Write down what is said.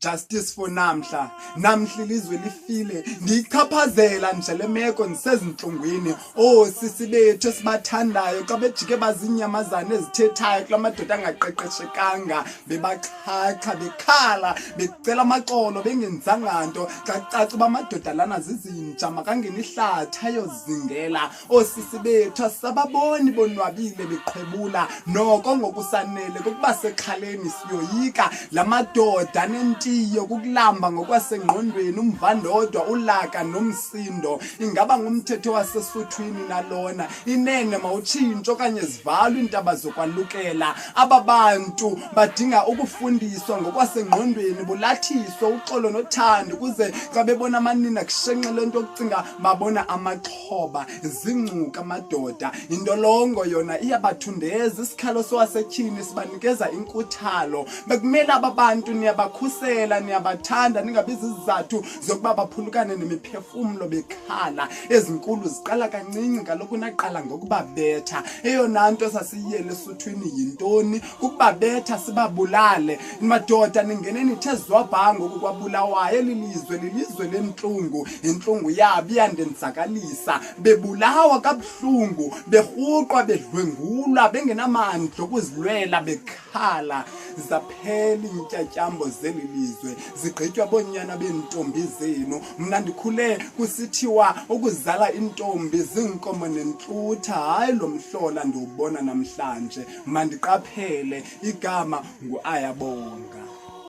Justice for namhla ilizwe lifile ngichaphazela nje lemeko nisezinhlungwini sisi bethu esibathandayo xa bejike bazinyamazana ezithethayo kulamadoda angaqeqeshekanga bebachacha bekhala becela amaxolo bengenzanga nto xa caca bamadoda lana zizinja makangena ihlatha ayozingela sisi bethu asababoni bonwabile beqhwebula noko ngokusanele kokuba sekhaleni siyoyika lamadoda nentiyo kukulamba ngokwasengqondweni umvandodwa ulaka nomsindo ingaba ngumthetho wasesuthwini nalona inene mawutshintsho okanye zivalwe intaba zokwalukela ababantu badinga ukufundiswa ngokwasengqondweni bulathiswa uxolo nothando kuze xa bebona amanina kushenxe lento yokucinga babona amaxhoba zingcuka amadoda indolongo yona iyabathundeza isikhalo sowasetyhini sibanikeza inkuthalo bekumele ababantu niyabakhusela niyabathanda ningabizi izizathu zokuba baphulukane nemiphefumlo bekhala ezinkulu ziqala kancinci kaloku naqala ngokubabetha eyona nto sasiyele esuthwini yintoni ukubabetha sibabulale madoda ningene nithe zwabhango ukukwabulawayo lilizwe lentlungu intlungu yabo iyandenzakalisa bebulawa kabuhlungu berhuqwa bedlwengulwa bengenamandla okuzilwela bekhala zaphela intyatyambo zelilizwe zigqitywa bonyana bentombi zenu mna ndikhule kusithiwa ukuzala intombi zinkomo nentlutha hayi lo mhlola ndiwubona namhlanje mandiqaphele igama nguAyabonga.